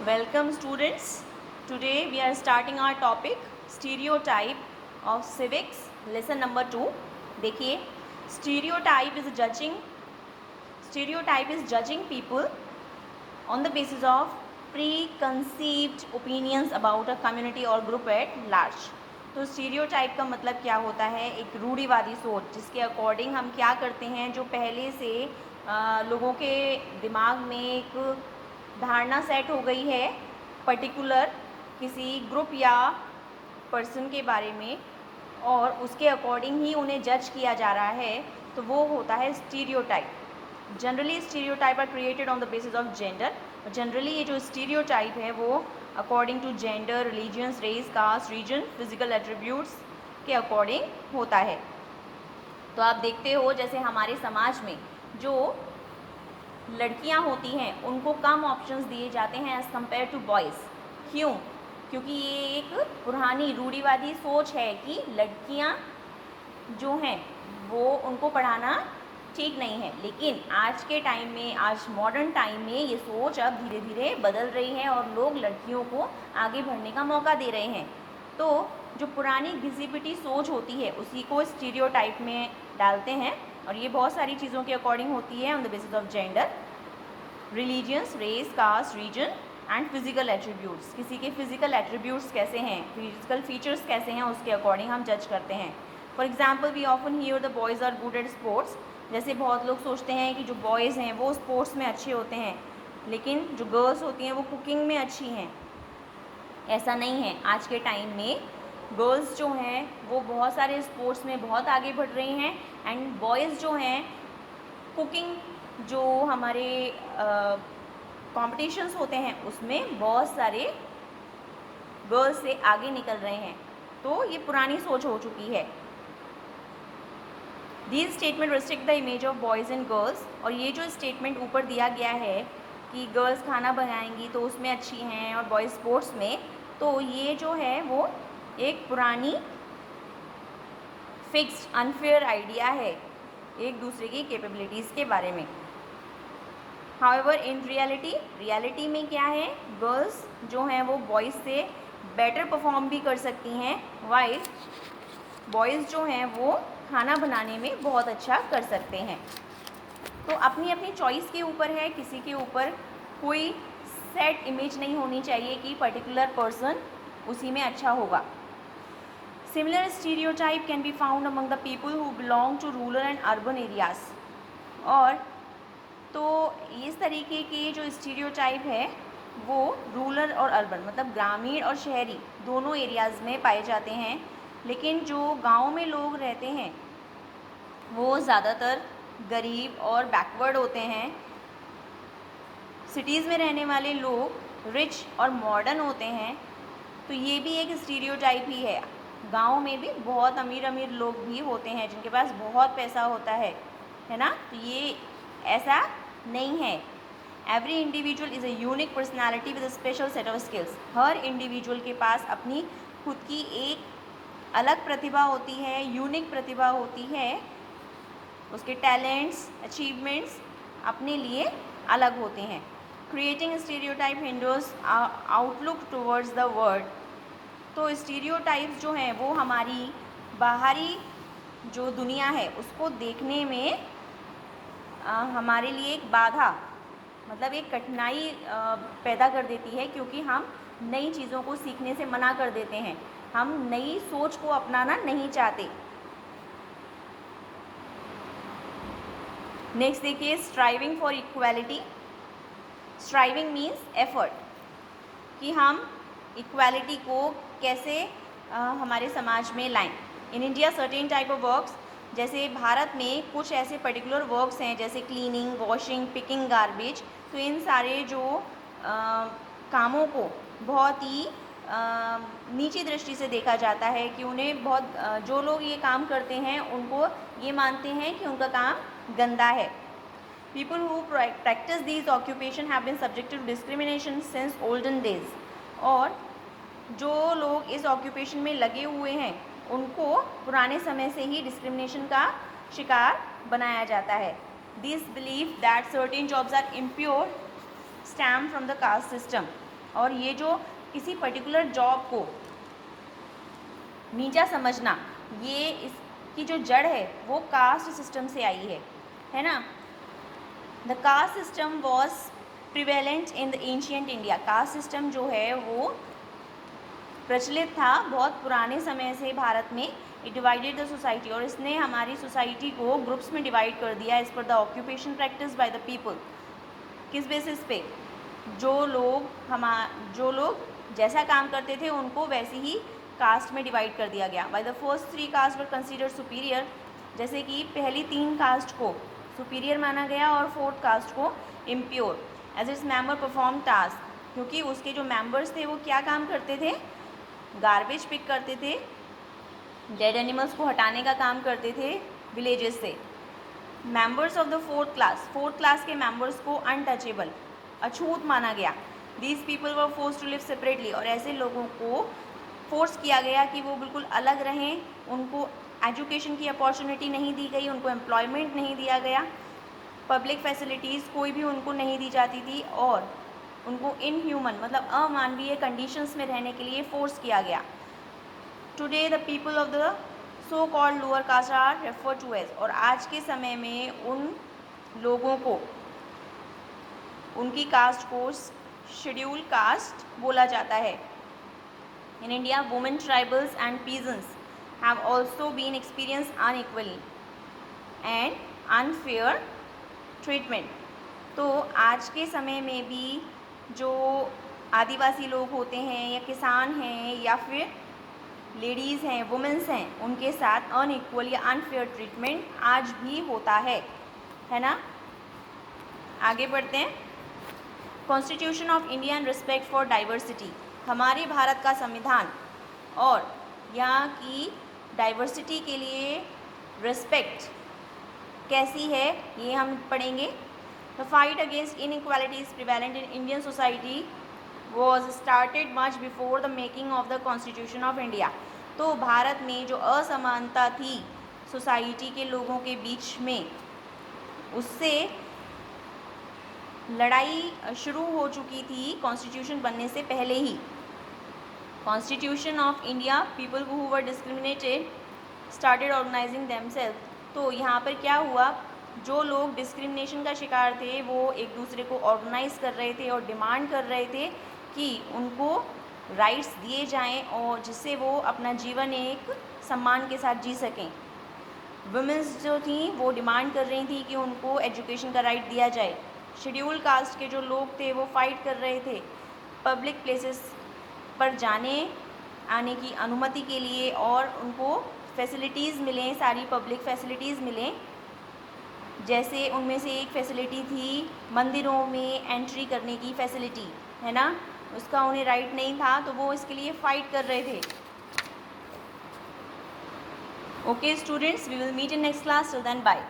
Welcome students. Today we are starting our topic stereotype of civics lesson number 2. देखिए stereotype is judging people on the basis of preconceived opinions about a community or group at large. तो stereotype का मतलब क्या होता है? एक रूढ़िवादी सोच जिसके अकॉर्डिंग हम क्या करते हैं, जो पहले से लोगों के दिमाग में एक धारणा सेट हो गई है पर्टिकुलर किसी ग्रुप या पर्सन के बारे में, और उसके अकॉर्डिंग ही उन्हें जज किया जा रहा है, तो वो होता है stereotype. Generally stereotype are created on the basis of gender. Generally ये जो स्टीरियोटाइप है वो according to gender, religions, race, caste, region, physical attributes के अकॉर्डिंग होता है. तो आप देखते हो जैसे हमारे समाज में जो लड़कियां होती हैं उनको कम ऑप्शंस दिए जाते हैं एज़ कम्पेयर टू बॉयज़. क्यों? क्योंकि ये एक पुरानी रूढ़िवादी सोच है कि लड़कियां जो हैं वो उनको पढ़ाना ठीक नहीं है. लेकिन आज के टाइम में, आज मॉडर्न टाइम में ये सोच अब धीरे धीरे बदल रही है और लोग लड़कियों को आगे बढ़ने का मौका दे रहे हैं. तो जो पुरानी घिसी पिटी सोच होती है उसी को स्टीरियोटाइप में डालते हैं, और ये बहुत सारी चीज़ों के अकॉर्डिंग होती है on the basis of gender, religions, race, caste, region and physical attributes. किसी के फिजिकल एट्रीब्यूट्स कैसे हैं, फिजिकल फीचर्स कैसे हैं, उसके अकॉर्डिंग हम जज करते हैं. For example we often hear the boys are good at sports. जैसे बहुत लोग सोचते हैं कि जो बॉयज़ हैं वो स्पोर्ट्स में अच्छे होते हैं, लेकिन जो गर्ल्स होती हैं वो कुकिंग में अच्छी हैं. ऐसा नहीं है. आज के टाइम में गर्ल्स जो हैं वो बहुत सारे स्पोर्ट्स में बहुत आगे बढ़ रही हैं, एंड बॉयज़ जो हैं कुकिंग, जो हमारे कॉम्पिटिशन्स होते हैं उसमें बहुत सारे गर्ल्स से आगे निकल रहे हैं. तो ये पुरानी सोच हो चुकी है. This statement restrict the image of boys and girls. और ये जो स्टेटमेंट ऊपर दिया गया है कि गर्ल्स खाना बनाएंगी तो उसमें अच्छी हैं और बॉयज़ स्पोर्ट्स में, तो ये जो है वो एक पुरानी फिक्स्ड अनफेयर आइडिया है एक दूसरे की कैपेबिलिटीज़ के बारे में. हाउएवर इन रियलिटी में क्या है, गर्ल्स जो हैं वो बॉयज़ से बेटर परफॉर्म भी कर सकती हैं, वाइल बॉयज़ जो हैं वो खाना बनाने में बहुत अच्छा कर सकते हैं. तो अपनी अपनी चॉइस के ऊपर है, किसी के ऊपर कोई सेट इमेज नहीं होनी चाहिए कि पर्टिकुलर पर्सन उसी में अच्छा होगा. Similar stereotype can be found among the people who belong to rural and urban areas. और तो इस तरीके के जो स्टीरियोटाइप है वो रूरल और अर्बन मतलब ग्रामीण और शहरी दोनों एरियाज़ में पाए जाते हैं. लेकिन जो गांव में लोग रहते हैं वो ज़्यादातर गरीब और बैकवर्ड होते हैं. सिटीज़ में रहने वाले लोग रिच और मॉडर्न होते हैं. तो ये भी एक स्टीरियोटाइप ही है. गांव में भी बहुत अमीर अमीर लोग भी होते हैं जिनके पास बहुत पैसा होता है ना. तो ये ऐसा नहीं है. Every individual is a unique personality with a special set of skills. Her individual के पास अपनी खुद की एक अलग प्रतिभा होती है, यूनिक प्रतिभा होती है. उसके टैलेंट्स, अचीवमेंट्स अपने लिए अलग होते हैं. Creating stereotype hinders outlook towards the world. तो स्टीरियोटाइप्स जो हैं वो हमारी बाहरी जो दुनिया है उसको देखने में हमारे लिए एक बाधा मतलब एक कठिनाई पैदा कर देती है, क्योंकि हम नई चीज़ों को सीखने से मना कर देते हैं. हम नई सोच को अपनाना नहीं चाहते. नेक्स्ट देखिए, striving for equality. Striving means effort, कि हम इक्वालिटी को कैसे हमारे समाज में लाएं. In India certain type of works, जैसे भारत में कुछ ऐसे पर्टिकुलर वर्क्स हैं जैसे क्लीनिंग, वॉशिंग, पिकिंग गार्बेज. तो इन सारे जो कामों को बहुत ही नीची दृष्टि से देखा जाता है कि उन्हें बहुत जो लोग ये काम करते हैं उनको ये मानते हैं कि उनका काम गंदा है. People who practice these occupation have been subjected to discrimination since olden days. और जो लोग इस ऑक्यूपेशन में लगे हुए हैं उनको पुराने समय से ही डिस्क्रिमिनेशन का शिकार बनाया जाता है. This believe that certain jobs are impure stem from the caste system. और ये जो किसी पर्टिकुलर जॉब को नीचा समझना, ये इसकी जो जड़ है वो कास्ट सिस्टम से आई है ना। The caste system was prevalent in the ancient India. Caste system जो है वो प्रचलित था बहुत पुराने समय से भारत में। इट डिवाइडेड द सोसाइटी, और इसने हमारी सोसाइटी को ग्रुप्स में डिवाइड कर दिया एज पर the occupation practice by the people. किस बेसिस पे? जो लोग जैसा काम करते थे उनको वैसे ही कास्ट में डिवाइड कर दिया गया। By the first 3 caste were considered superior, जैसे कि पहली 3 कास्ट को सुपीरियर माना गया और 4th कास्ट को impure. As its member perform task, क्योंकि उसके जो मेंबर्स थे वो क्या काम करते थे? गार्बेज पिक करते थे, डेड एनिमल्स को हटाने का काम करते थे विलेजेस से। Members of the 4th class के मेंबर्स को अनटचेबल, अछूत माना गया। These people were force to live separately, और ऐसे लोगों को फोर्स किया गया कि वो बिल्कुल अलग रहें। उनको एजुकेशन की अपॉर्चुनिटी नहीं दी गई, उनको एम्प्लॉयमेंट नहीं दिया गया, पब्लिक फैसिलिटीज़ कोई भी उनको नहीं दी जाती थी, और उनको इनह्यूमन मतलब अमानवीय कंडीशंस में रहने के लिए फोर्स किया गया। Today the people of the so called lower caste are refer to as, और आज के समय में उन लोगों को, उनकी कास्ट को शेड्यूल कास्ट बोला जाता है। In India women, tribals and peasants have also been experience unequally and unfair treatment. तो आज के समय में भी जो आदिवासी लोग होते हैं या किसान हैं या फिर लेडीज़ हैं, वुमेन्स हैं, उनके साथ अनइक्वल या अनफेयर ट्रीटमेंट आज भी होता है ना। आगे बढ़ते हैं। Constitution of India and respect for diversity, हमारे भारत का संविधान और यहाँ की डाइवर्सिटी के लिए रिस्पेक्ट कैसी है ये हम पढ़ेंगे। The fight against inequalities prevalent in Indian society was started much before the making of the constitution of India. तो भारत में जो असमानता थी सोसाइटी के लोगों के बीच में, उससे लड़ाई शुरू हो चुकी थी कॉन्स्टिट्यूशन बनने से पहले ही। Constitution of India, people who were discriminated started organising themselves. तो यहाँ पर क्या हुआ, जो लोग डिस्क्रिमिनेशन का शिकार थे वो एक दूसरे को ऑर्गेनाइज कर रहे थे और डिमांड कर रहे थे कि उनको राइट्स दिए जाएं और जिससे वो अपना जीवन एक सम्मान के साथ जी सकें। वुमेंस जो थी वो डिमांड कर रही थी कि उनको एजुकेशन का राइट दिया जाए। शेड्यूल कास्ट के जो लोग थे वो फाइट कर रहे थे पब्लिक प्लेसेस पर जाने आने की अनुमति के लिए, और उनको फैसिलिटीज़ मिलें, सारी पब्लिक फैसिलिटीज़ मिलें। जैसे उनमें से एक फैसिलिटी थी मंदिरों में एंट्री करने की फैसिलिटी, है ना, उसका उन्हें राइट नहीं था, तो वो इसके लिए फ़ाइट कर रहे थे। Okay students, we will meet in next class, till then bye.